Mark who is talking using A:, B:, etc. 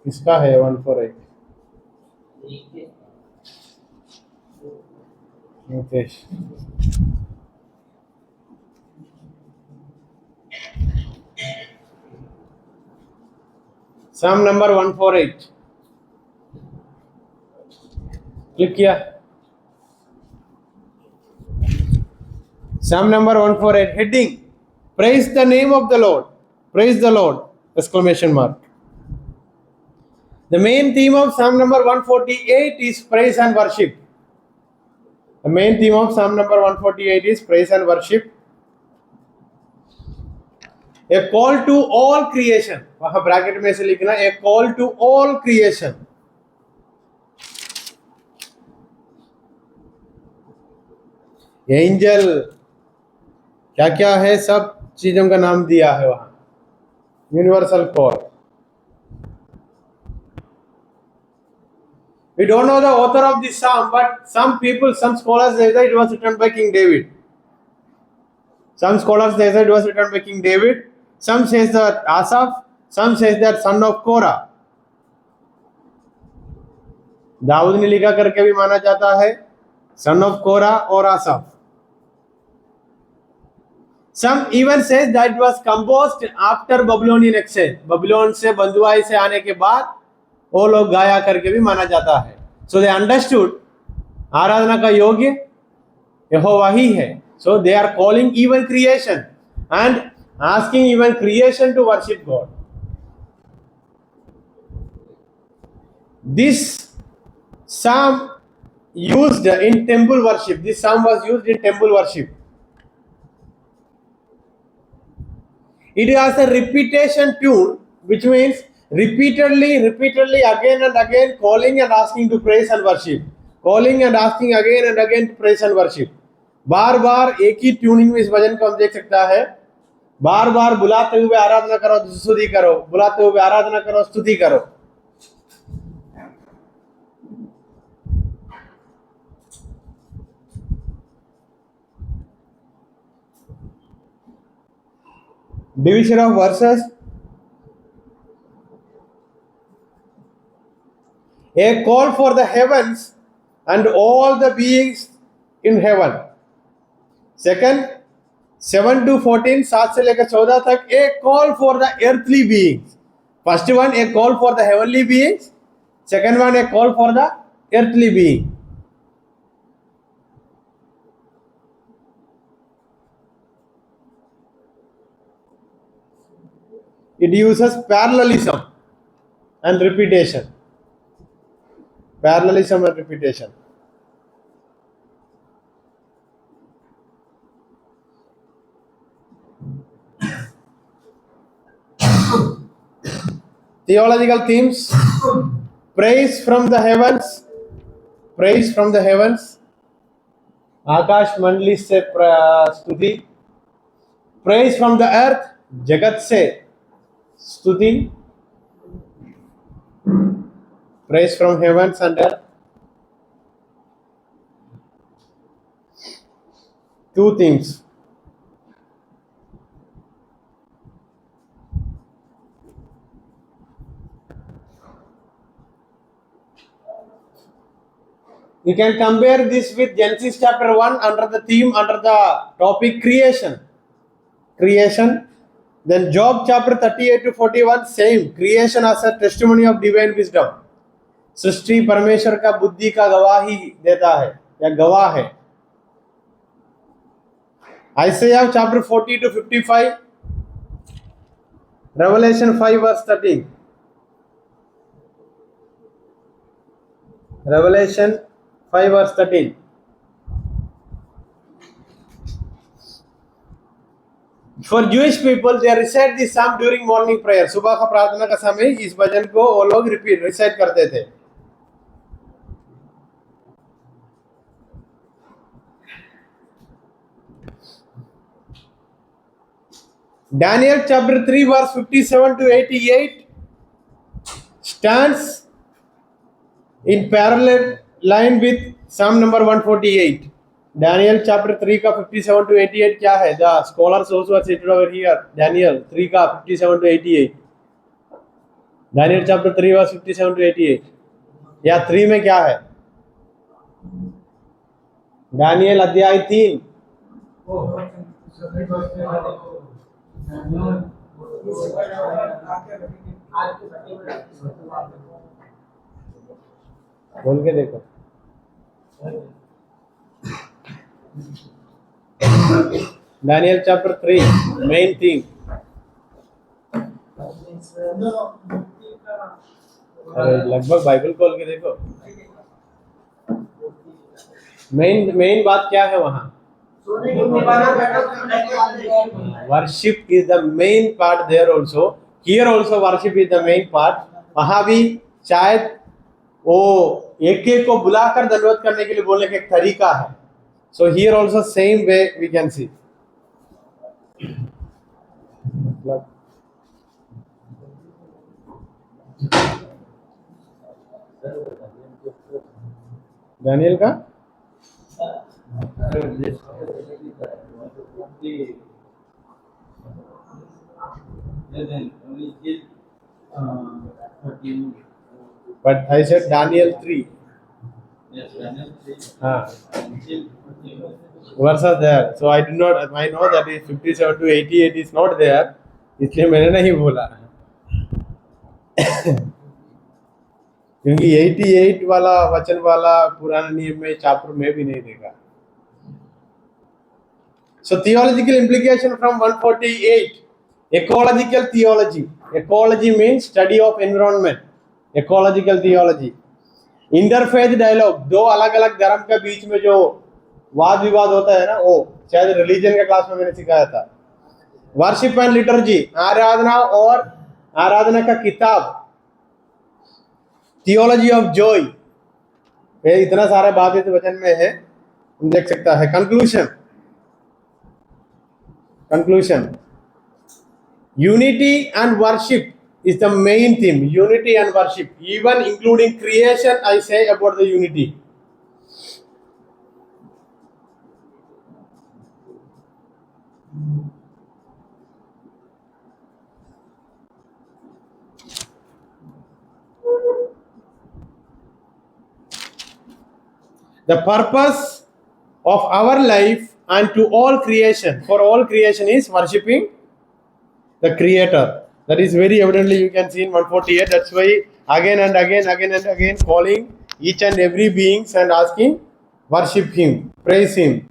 A: किसका है 148? Nitesh. Psalm number 148. Click किया. Psalm number 148. Heading: Praise the name of the Lord. Praise the Lord! Exclamation mark. The main theme of Psalm number 148 is praise and worship. The main theme of Psalm number 148 is praise and worship. A call to all creation. वहां bracket में से लिखना, a call to all creation. Angel क्या क्या है, सब चीजों का नाम दिया है वहां. Universal call. We don't know the author of this psalm, but some scholars say that it was written by King David. Some scholars say that it was written by King David. Some says that Asaph. Some says that son of Korah. दाऊद ने लिखा करके भी माना जाता है, son of Korah और Asaph. Some even says that it was composed after Babylonian exile. Babylon से बंदुआई से आने के बाद वो लोग गाया करके भी माना जाता है. So they understood आराधना का योग्य यहोवा ही है. So they are calling even creation and asking even creation to worship God. This psalm used in temple worship. This psalm was used in temple worship. It has a repetition tune, which means repeatedly, again and again, calling and asking to praise and worship. Calling and asking again and again to praise and worship. बार बार एक ही tuning में इस भजन को हम देख सकता है. बार बार बुलाते हुए आराधना करो, स्तुति करो, बुलाते हुए आराधना करो, स्तुति करो. Division of verses. A call for the heavens and all the beings in heaven. Second, 7 to 14, 7 से लेकर 14 तक, a call for the earthly beings. First one, a call for the heavenly beings. Second one, a call for the earthly being. It uses parallelism and repetition. Parallelism and repetition. Theological themes. Praise from the heavens. Praise from the heavens. आकाश मंडली से स्तुति. Praise from the earth. जगत से स्तुति. Praise from heavens and earth. Two themes. You can compare this with Genesis chapter 1 under the theme, under the topic creation. Creation. Then Job chapter 38 to 41, same. Creation as a testimony of divine wisdom. सृष्टि परमेश्वर का बुद्धि का गवाही देता है या गवाह है. Isaiah chapter 40 to 55. Revelation 5 verse 13. Revelation 5 verse 13. For Jewish people, they recite this psalm during morning prayer. सुबह का प्रार्थना का समय इस भजन को वो लोग रिसाइट करते थे. Daniel chapter 3 verse 57 to 88 stands in parallel line with Psalm number 148. Daniel chapter 3 का 57 to 88 क्या है? The scholars also are cited over here. Daniel 3 का 57 to 88. Daniel chapter 3 verse 57 to 88. या 3 में क्या है? दानियल अध्याय 3 बोल के देखो. Daniel chapter 3 main theme. अरे लगभग बाइबल खोल के देखो. मेन बात क्या है वहां? Worship is the main part there also. Here also worship is the main part. वहां भी शायद वो एक एक को बुलाकर दंडवत करने के लिए बोलने का एक तरीका है. So here also same way we can see. दानियल का but I said Daniel 3.
B: Yes, Daniel 3.
A: Verses there. So I know that is 57 to 88 is not there. इसलिए मैंने नहीं बोला. क्योंकि 88 वाला वचन वाला पुराने नियम में चैप्टर में भी नहीं देखा. So theological implication from 148. Ecological theology. Ecology means study of environment. Ecological theology. Interfaith dialogue. दो अलग अलग धर्म के बीच में जो वाद विवाद होता है ना, वो शायद रिलीजन के क्लास में मैंने सिखाया था. Worship and liturgy. आराधना और आराधना का किताब. Theology of Joy. ये इतना सारा बात इस वचन में है, देख सकता है. Conclusion. Unity and worship is the main theme. Unity and worship, even including creation. I say about the unity. The purpose of our life and to all creation, for all creation, is worshipping the Creator. That is very evidently you can see in 148. That's why again and again calling each and every beings and asking, worship Him, praise Him.